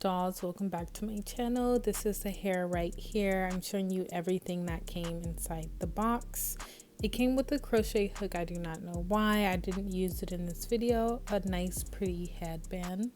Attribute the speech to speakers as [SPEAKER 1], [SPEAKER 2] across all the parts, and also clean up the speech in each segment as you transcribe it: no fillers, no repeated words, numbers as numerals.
[SPEAKER 1] dolls, welcome back to my channel. This is the hair right here. I'm showing you everything that came inside the box. It came with a crochet hook. I do not know why I didn't use it in this video. A nice pretty headband.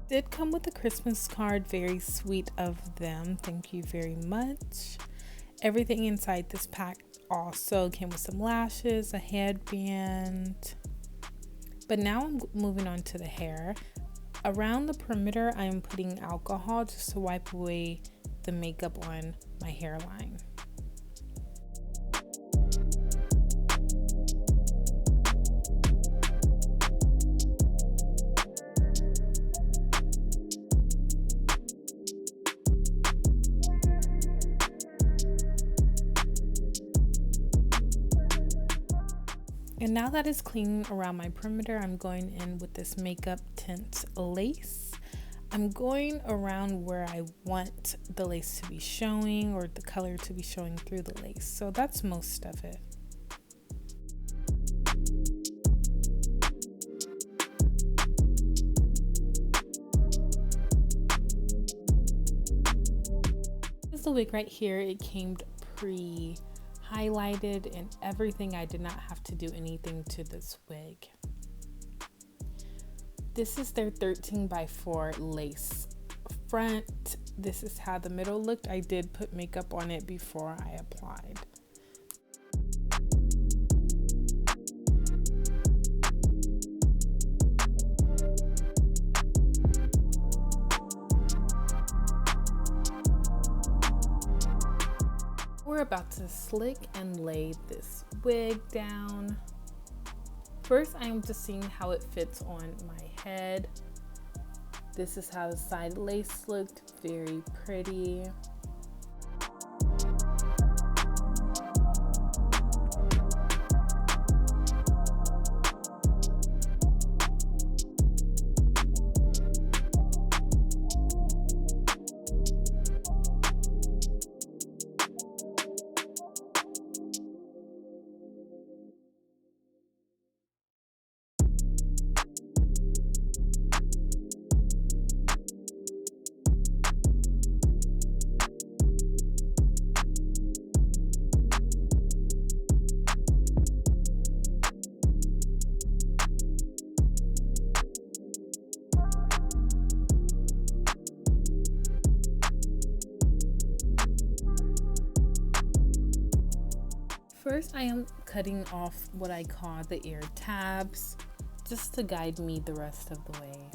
[SPEAKER 1] Did come with a Christmas card, very sweet of them, thank you very much. Everything inside this pack also came with some lashes, a headband. But now I'm moving on to the hair. Around the perimeter I am putting alcohol just to wipe away the makeup on my hairline. And now that it's clean around my perimeter, I'm going in with this makeup tint lace. I'm going around where I want the lace to be showing or the color to be showing through the lace. So that's most of it. This is the wig right here. It came pre-highlighted and everything. I did not have to do anything to this wig. This is their 13x4 lace front. This is how the middle looked. I did put makeup on it before I applied. We're about to slick and lay this wig down. First, I am just seeing how it fits on my head. This is how the side lace looked, very pretty. First, I am cutting off what I call the ear tabs, just to guide me the rest of the way.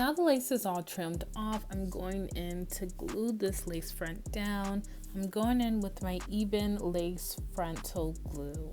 [SPEAKER 1] Now the lace is all trimmed off, I'm going in to glue this lace front down. I'm going in with my even lace frontal glue.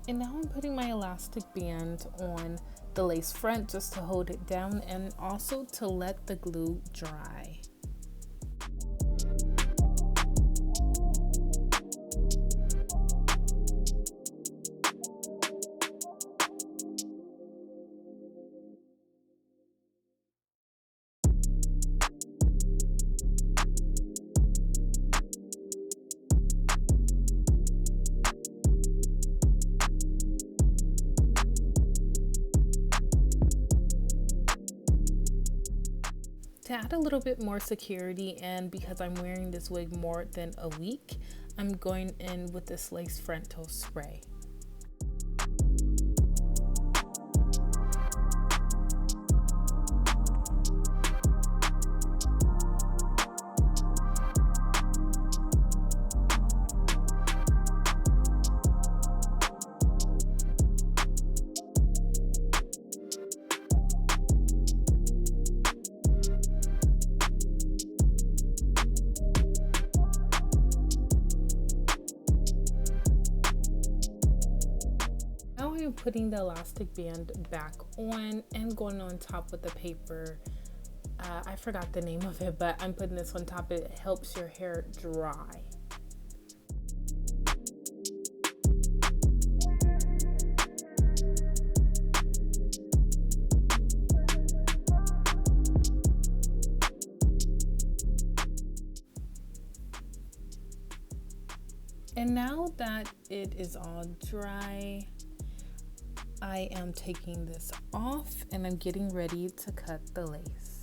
[SPEAKER 1] And now I'm putting my elastic band on the lace front just to hold it down and also to let the glue dry. To add a little bit more security, and because I'm wearing this wig more than a week, I'm going in with this lace frontal spray. I'm putting the elastic band back on and going on top with the paper. I forgot the name of it, but I'm putting this on top. It helps your hair dry. And now that it is all dry, I am taking this off and I'm getting ready to cut the lace.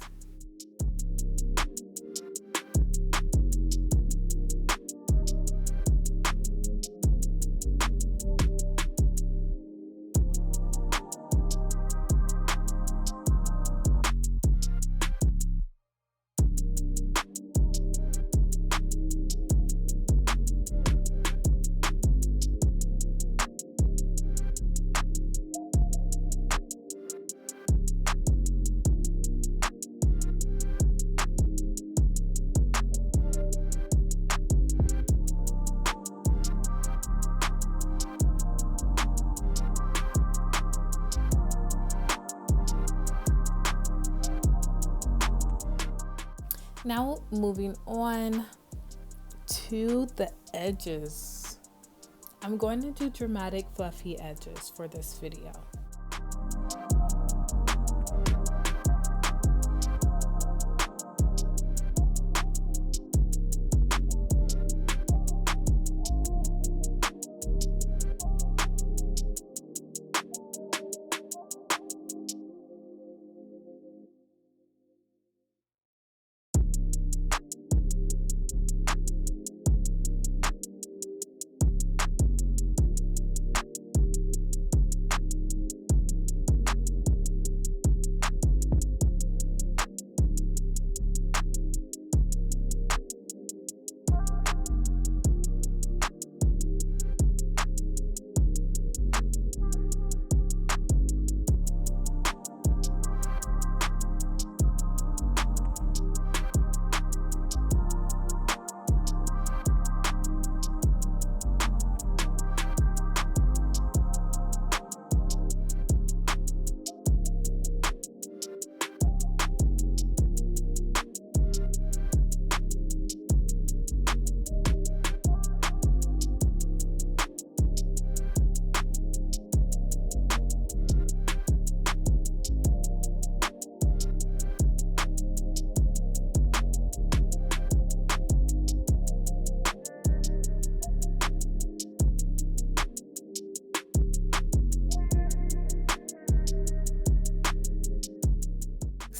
[SPEAKER 1] Now moving on to the edges. I'm going to do dramatic fluffy edges for this video.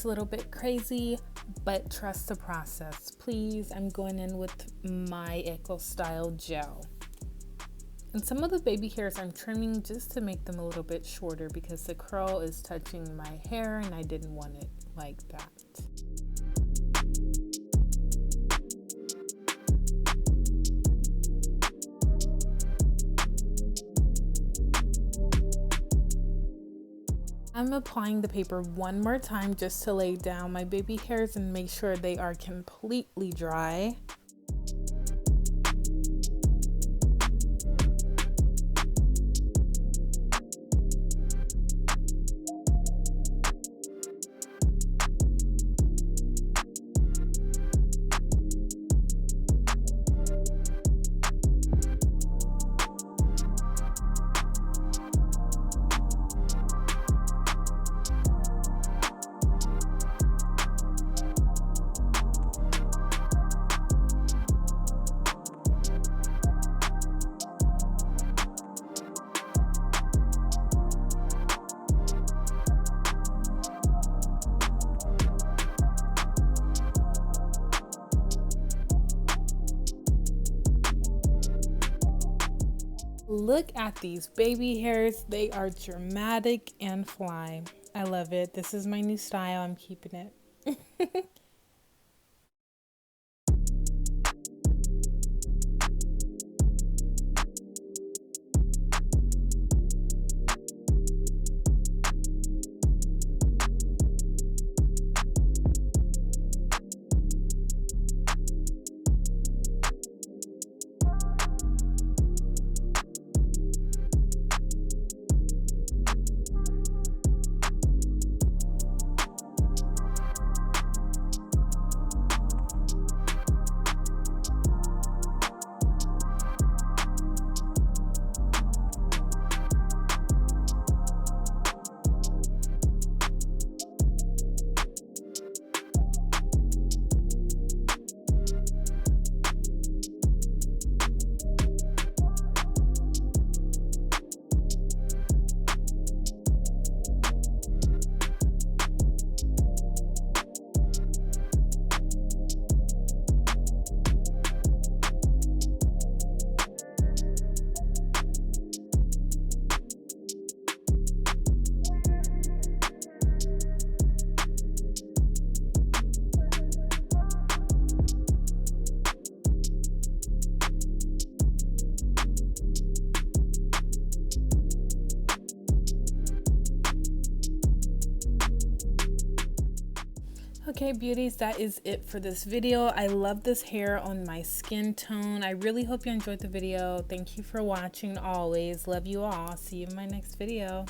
[SPEAKER 1] A little bit crazy, but trust the process. Please, I'm going in with my Eco Style gel. And some of the baby hairs I'm trimming just to make them a little bit shorter because the curl is touching my hair and I didn't want it like that. I'm applying the paper one more time just to lay down my baby hairs and make sure they are completely dry. Look at these baby hairs. They are dramatic and fly. I love it. This is my new style. I'm keeping it. Okay, beauties, that is it for this video. I love this hair on my skin tone. I really hope you enjoyed the video. Thank you for watching always. Love you all. See you in my next video.